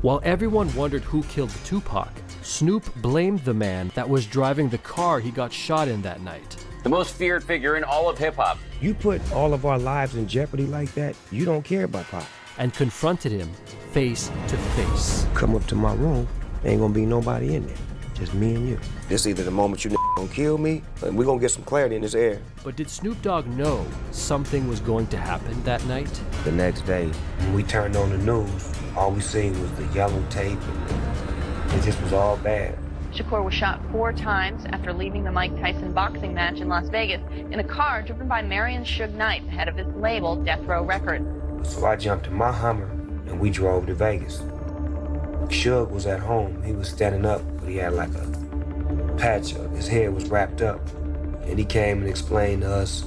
While everyone wondered who killed Tupac, Snoop blamed the man that was driving the car he got shot in that night. The most feared figure in all of hip-hop. You put all of our lives in jeopardy like that, you don't care about Pop. And confronted him face to face. Come up to my room, ain't gonna be nobody in there, just me and you. This either the moment you gonna kill me, and we're gonna get some clarity in this air. But did Snoop Dogg know something was going to happen that night? The next day, when we turned on the news, all we seen was the yellow tape, and it just was all bad. Shakur was shot 4 times after leaving the Mike Tyson boxing match in Las Vegas in a car driven by Marion Suge Knight, head of his label, Death Row Records. So I jumped in my Hummer, and we drove to Vegas. Suge was at home. He was standing up, but he had like a patch up. His hair was wrapped up, and he came and explained to us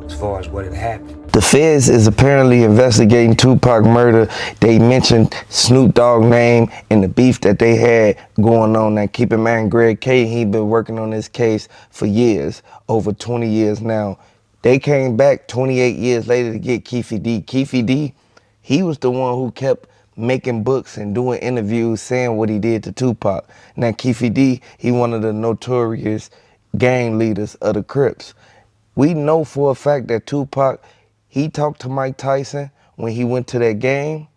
as far as what had happened. The feds is apparently investigating Tupac murder. They mentioned Snoop Dogg name and the beef that they had going on. Now keep in mind, Greg K, he been working on this case for years, over 20 years now. They came back 28 years later to get Keefe D. Keefe D, he was the one who kept making books and doing interviews saying what he did to Tupac. Now Keefe D, he one of the notorious gang leaders of the Crips. We know for a fact that Tupac, he talked to Mike Tyson when he went to that game.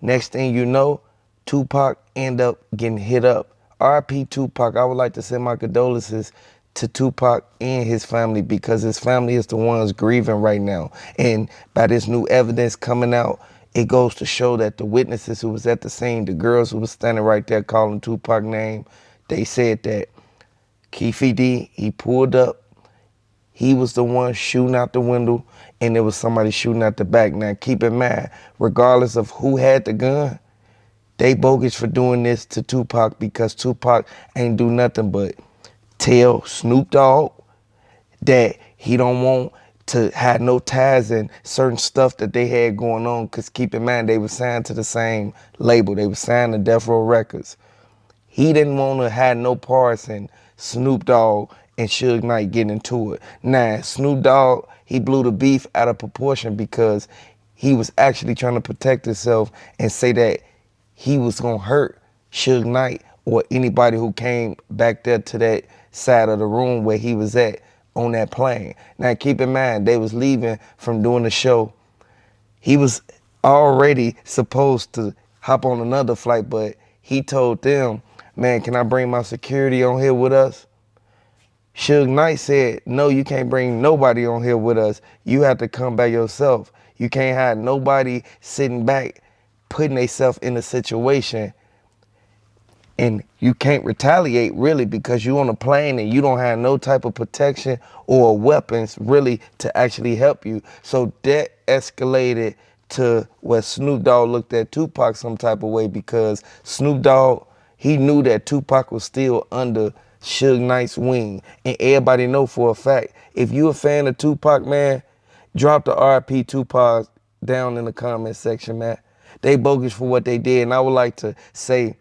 Next thing you know, Tupac ended up getting hit up. R.I.P. Tupac. I would like to send my condolences to Tupac and his family, because his family is the ones grieving right now. And by this new evidence coming out, it goes to show that the witnesses who was at the scene, the girls who was standing right there calling Tupac name, they said that Keefe D, he pulled up, he was the one shooting out the window, and there was somebody shooting out the back. Now, keep in mind, regardless of who had the gun, they bogus for doing this to Tupac, because Tupac ain't do nothing but tell Snoop Dogg that he don't want to have no ties in certain stuff that they had going on, because keep in mind, they were signed to the same label. They were signed to Death Row Records. He didn't want to have no parts in Snoop Dogg and Suge Knight getting into it. Now, Snoop Dogg, he blew the beef out of proportion because he was actually trying to protect himself and say that he was going to hurt Suge Knight or anybody who came back there to that side of the room where he was at on that plane. Now, keep in mind, they was leaving from doing the show. He was already supposed to hop on another flight, but he told them, man, can I bring my security on here with us? Suge Knight said, no, you can't bring nobody on here with us. You have to come by yourself. You can't have nobody sitting back, putting themselves in a situation, and you can't retaliate really, because you're on a plane and you don't have no type of protection or weapons really to actually help you. So that escalated to where Snoop Dogg looked at Tupac some type of way, because Snoop Dogg, he knew that Tupac was still under Suge Knight's wing. And everybody know for a fact, if you a fan of Tupac, man, drop the R.I.P. Tupac down in the comment section, man. They bogus for what they did. And I would like to say,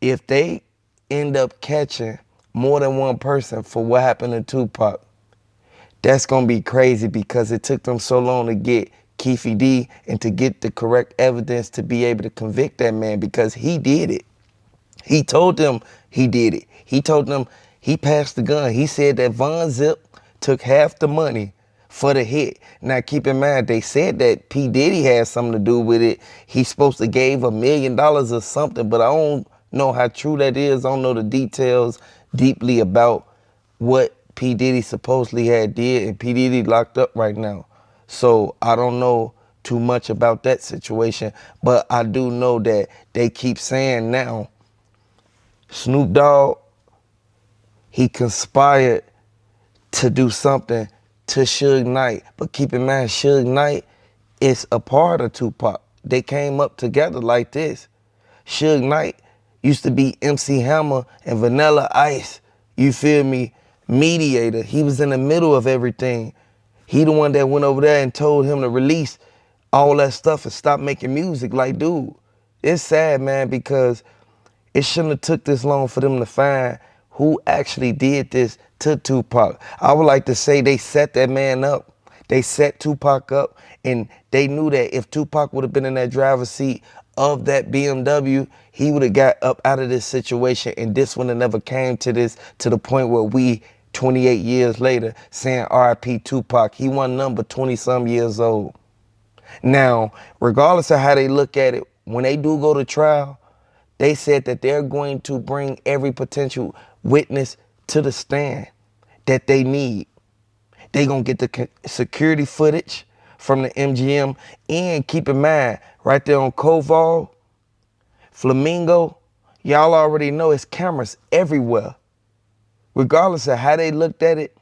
if they end up catching more than one person for what happened to Tupac, that's gonna be crazy, because it took them so long to get Keefe D and to get the correct evidence to be able to convict that man, because he did it. He told them he did it. He told them he passed the gun. He said that Von Zip took half the money for the hit. Now, keep in mind, they said that P. Diddy had something to do with it. He's supposed to gave $1 million or something, but I don't know how true that is. I don't know the details deeply about what P. Diddy supposedly had did, and P. Diddy locked up right now. So I don't know too much about that situation, but I do know that they keep saying now Snoop Dogg, he conspired to do something to Suge Knight. But keep in mind, Suge Knight is a part of Tupac. They came up together like this. Suge Knight used to be MC Hammer and Vanilla Ice, you feel me, mediator. He was in the middle of everything. He the one that went over there and told him to release all that stuff and stop making music. Like, dude, it's sad, man, because it shouldn't have took this long for them to find who actually did this to Tupac. I would like to say they set that man up. They set Tupac up, and they knew that if Tupac would have been in that driver's seat, of that BMW, he would have got up out of this situation, and this one never came to this, to the point where we 28 years later saying R.I.P. Tupac. He wasn't number 20 some years old. Now, regardless of how they look at it, when they do go to trial, they said that they're going to bring every potential witness to the stand that they need. They gonna get the security footage from the MGM, and keep in mind, right there on Koval, Flamingo, y'all already know it's cameras everywhere. Regardless of how they looked at it,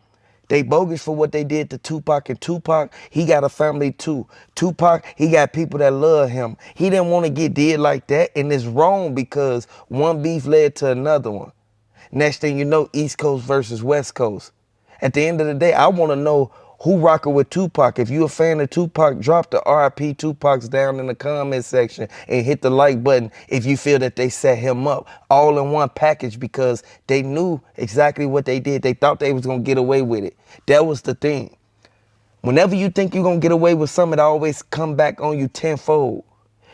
they bogus for what they did to Tupac. And Tupac, he got a family too. Tupac, he got people that love him. He didn't want to get did like that, and it's wrong because one beef led to another one. Next thing you know, East Coast versus West Coast. At the end of the day, I want to know who rocking with Tupac. If you a fan of Tupac, drop the RIP Tupacs down in the comment section and hit the like button if you feel that they set him up all in one package because they knew exactly what they did. They thought they was going to get away with it. That was the thing. Whenever you think you're going to get away with something, it always come back on you tenfold.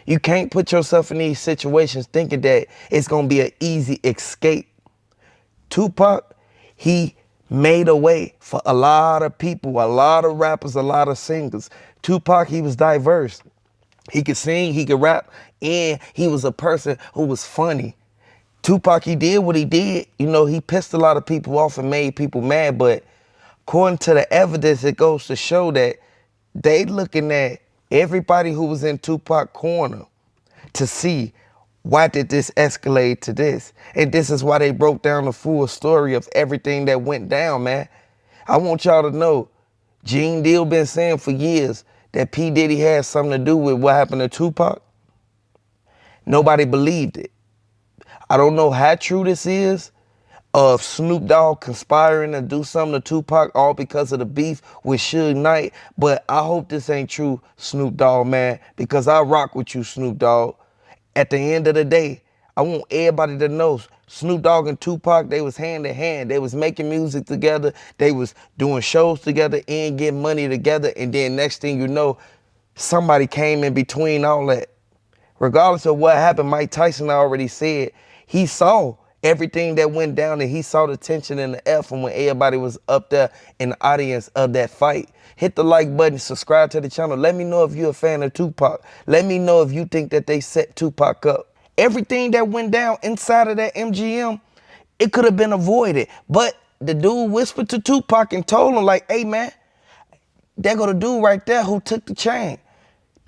You can't put yourself in these situations thinking that it's going to be an easy escape. Tupac, he made a way for a lot of people, a lot of rappers, a lot of singers. Tupac, he was diverse. He could sing, he could rap, and he was a person who was funny. Tupac, he did what he did. You know, he pissed a lot of people off and made people mad, but according to the evidence, it goes to show that they looking at everybody who was in Tupac corner to see why did this escalate to this? And this is why they broke down the full story of everything that went down, man. I want y'all to know, Gene Deal been saying for years that P. Diddy had something to do with what happened to Tupac. Nobody believed it. I don't know how true this is, of Snoop Dogg conspiring to do something to Tupac all because of the beef with Suge Knight, but I hope this ain't true, Snoop Dogg, man, because I rock with you, Snoop Dogg. At the end of the day, I want everybody to know Snoop Dogg and Tupac, they was hand in hand. They was making music together. They was doing shows together and getting money together. And then next thing you know, somebody came in between all that. Regardless of what happened, Mike Tyson already said he saw everything that went down, and he saw the tension and the F from when everybody was up there in the audience of that fight. Hit the like button, subscribe to the channel. Let me know if you're a fan of Tupac. Let me know if you think that they set Tupac up. Everything that went down inside of that MGM, it could have been avoided. But the dude whispered to Tupac and told him like, hey man, there go the dude right there who took the chain.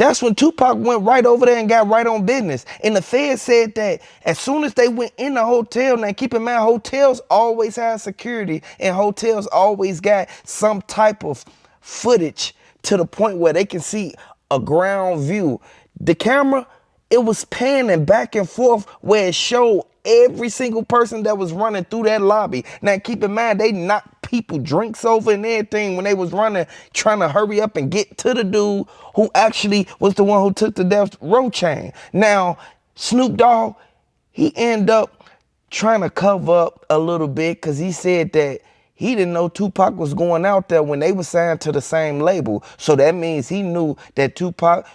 That's when Tupac went right over there and got right on business. And the Fed said that as soon as they went in the hotel, now keep in mind, hotels always have security and hotels always got some type of footage to the point where they can see a ground view. The camera, it was panning back and forth where it showed every single person that was running through that lobby. Now keep in mind, they knocked people drinks over and everything when they was running, trying to hurry up and get to the dude who actually was the one who took the death row chain. Now, Snoop Dogg, he ended up trying to cover up a little bit because he said that he didn't know Tupac was going out there when they were signed to the same label. So that means he knew that Tupac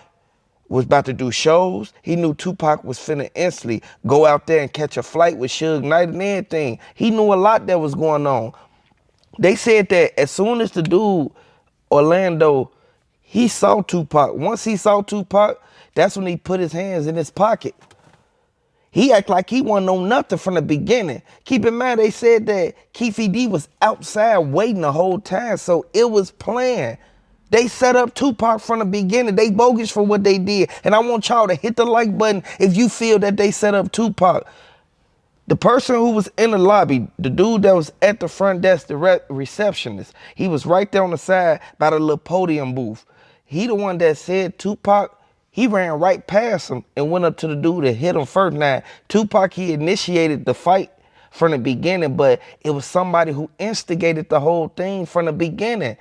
was about to do shows. He knew Tupac was finna instantly go out there and catch a flight with Suge Knight and everything. He knew a lot that was going on. They said that as soon as the dude, Orlando, he saw Tupac. Once he saw Tupac, that's when he put his hands in his pocket. He act like he wasn't know nothing from the beginning. Keep in mind, they said that Keefe D was outside waiting the whole time, so it was planned. They set up Tupac from the beginning. They bogus for what they did. And I want y'all to hit the like button if you feel that they set up Tupac. The person who was in the lobby, the dude that was at the front desk, the receptionist, he was right there on the side by the little podium booth. He the one that said Tupac, he ran right past him and went up to the dude and hit him first. Now, Tupac, he initiated the fight from the beginning, but it was somebody who instigated the whole thing from the beginning.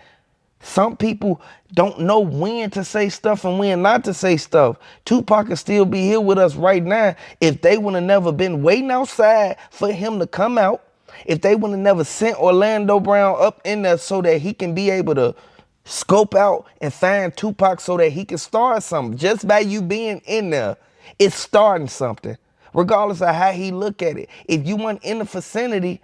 Some people don't know when to say stuff and when not to say stuff. Tupac could still be here with us right now if they would have never been waiting outside for him to come out. If they would have never sent Orlando Brown up in there so that he can be able to scope out and find Tupac so that he can start something. Just by you being in there, It's starting something, regardless of how he look at it. If you weren't in the vicinity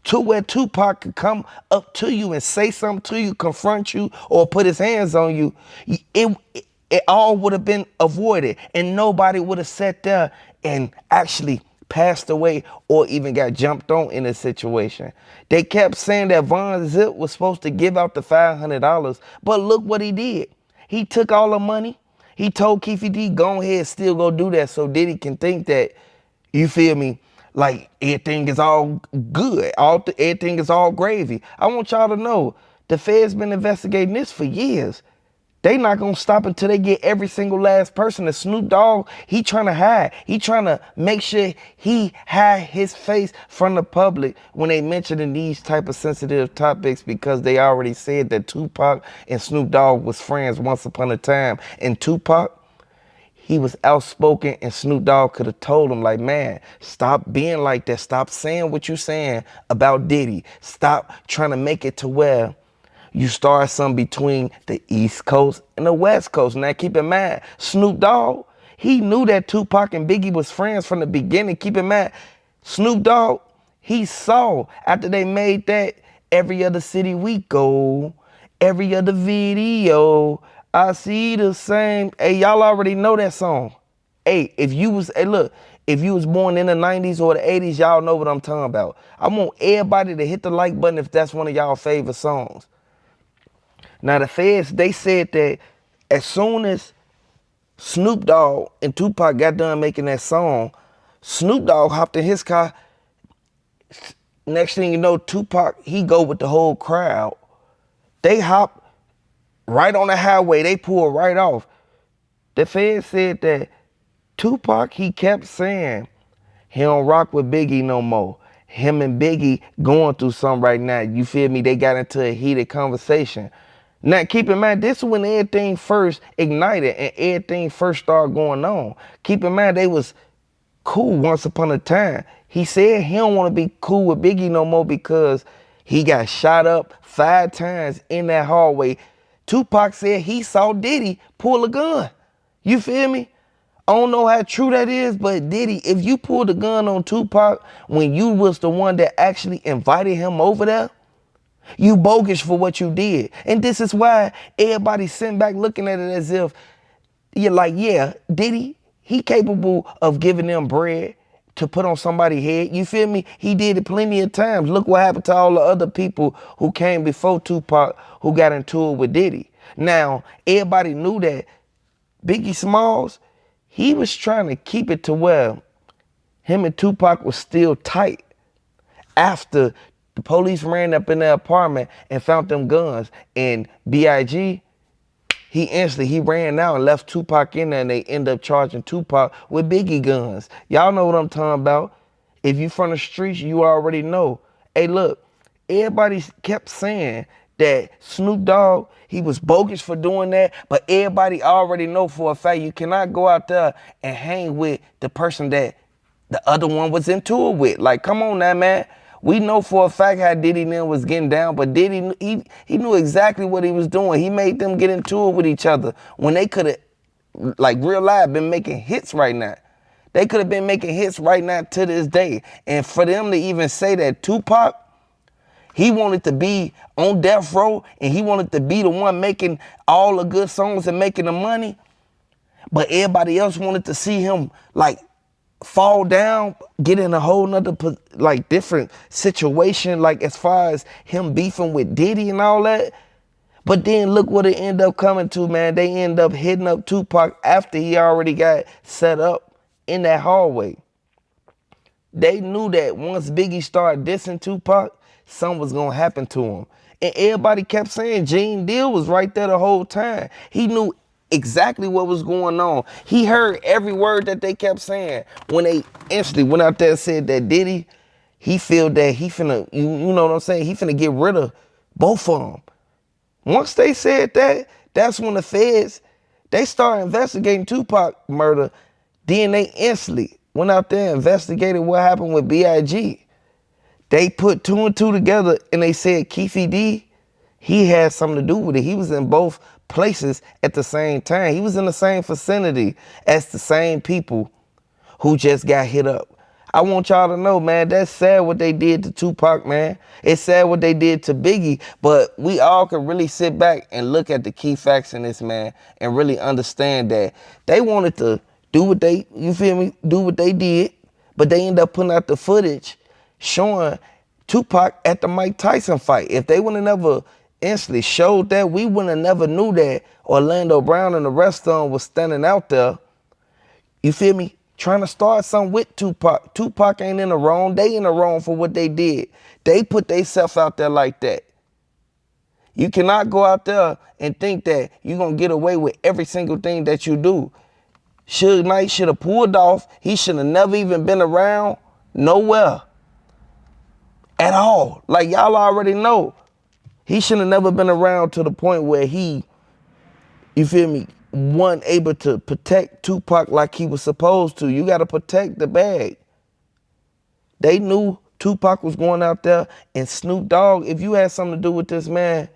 to where Tupac could come up to you and say something to you, confront you, or put his hands on you, it all would have been avoided, and nobody would have sat there and actually passed away or even got jumped on in a situation. They kept saying that Von Zip was supposed to give out the $500, but look what he did. He took all the money. He told Keefy D, go ahead, still go do that so Diddy can think that, you feel me, like everything is all good, everything is all gravy. I want y'all to know, the Fed's been investigating this for years. They not gonna stop until they get every single last person. The Snoop Dogg, he trying to hide. He trying to make sure he hide his face from the public when they mentioning these type of sensitive topics, because they already said that Tupac and Snoop Dogg was friends once upon a time. And Tupac, he was outspoken, and Snoop Dogg could have told him, like, man, stop being like that. Stop saying what you saying about Diddy. Stop trying to make it to where you start something between the East Coast and the West Coast. Now, keep in mind, Snoop Dogg, he knew that Tupac and Biggie was friends from the beginning. Keep in mind, Snoop Dogg, he saw after they made that Every Other City We Go, every other video, I see the same. Hey, y'all already know that song. Hey, look, if you was born in the 90s or the 80s, y'all know what I'm talking about. I want everybody to hit the like button if that's one of y'all favorite songs. Now, the Feds, they said that as soon as Snoop Dogg and Tupac got done making that song, Snoop Dogg hopped in his car. Next thing you know, Tupac, he go with the whole crowd. They hop right on the highway. They pull right off. The Feds said that Tupac, he kept saying he don't rock with Biggie no more. Him and Biggie going through something right now. You feel me? They got into a heated conversation. Now, keep in mind, this is when everything first ignited and everything first started going on. Keep in mind, they was cool once upon a time. He said he don't want to be cool with Biggie no more because he got shot up 5 times in that hallway. Tupac said he saw Diddy pull a gun. You feel me? I don't know how true that is, but Diddy, if you pulled a gun on Tupac when you was the one that actually invited him over there, you bogus for what you did. And this is why everybody sitting back looking at it as if you're like, yeah, Diddy, he capable of giving them bread to put on somebody's head. You feel me? He did it plenty of times. Look what happened to all the other people who came before Tupac who got into it with Diddy. Now, everybody knew that Biggie Smalls, he was trying to keep it to where him and Tupac was still tight after the police ran up in their apartment and found them guns. And B.I.G., he ran out and left Tupac in there, and they end up charging Tupac with Biggie guns. Y'all know what I'm talking about. If you from the streets, you already know. Hey, look, everybody kept saying that Snoop Dogg, he was bogus for doing that, but everybody already know for a fact you cannot go out there and hang with the person that the other one was into it with. Like, come on now, man. We know for a fact how Diddy and them was getting down, but Diddy, he knew exactly what he was doing. He made them get into it with each other when they could have, like real life, been making hits right now. They could have been making hits right now to this day. And for them to even say that Tupac, he wanted to be on death row and he wanted to be the one making all the good songs and making the money, but everybody else wanted to see him like fall down, get in a whole nother like different situation, like as far as him beefing with Diddy and all that. But then look what it ended up coming to, man. They end up hitting up Tupac after he already got set up in that hallway. They knew that once Biggie started dissing Tupac, something was gonna happen to him. And everybody kept saying Gene Deal was right there the whole time. He knew exactly what was going on. He heard every word that they kept saying when they instantly went out there and said that Diddy, he feel that he finna, you know what I'm saying? He finna get rid of both of them. Once they said that, that's when the feds, they started investigating Tupac murder. Then they instantly went out there and investigated what happened with B.I.G. They put 2 and 2 together and they said Keefy D, he had something to do with it. He was in both places at the same time. He was in the same vicinity as the same people who just got hit up. I want y'all to know, man, that's sad what they did to Tupac, man. It's sad what they did to Biggie, but we all can really sit back and look at the key facts in this, man, and really understand that they wanted to do what they, you feel me, do what they did, but they ended up putting out the footage showing Tupac at the Mike Tyson fight. If they would have never instantly showed that, we would have never knew that Orlando Brown and the rest of them was standing out there, you feel me, trying to start something with Tupac. Tupac ain't in the wrong. They in the wrong for what they did. They put themselves out there like that. You cannot go out there and think that you're going to get away with every single thing that you do. Suge Knight should have pulled off. He should have never even been around nowhere at all. Like y'all already know. He should have never been around to the point where he, you feel me, wasn't able to protect Tupac like he was supposed to. You got to protect the bag. They knew Tupac was going out there, and Snoop Dogg, if you had something to do with this, man,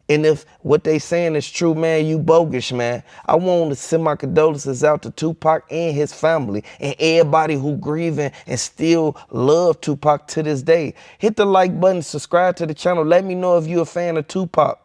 and if what they saying is true, man, you bogus, man. I want to send my condolences out to Tupac and his family and everybody who grieving and still love Tupac to this day. Hit the like button, subscribe to the channel. Let me know if you're a fan of Tupac.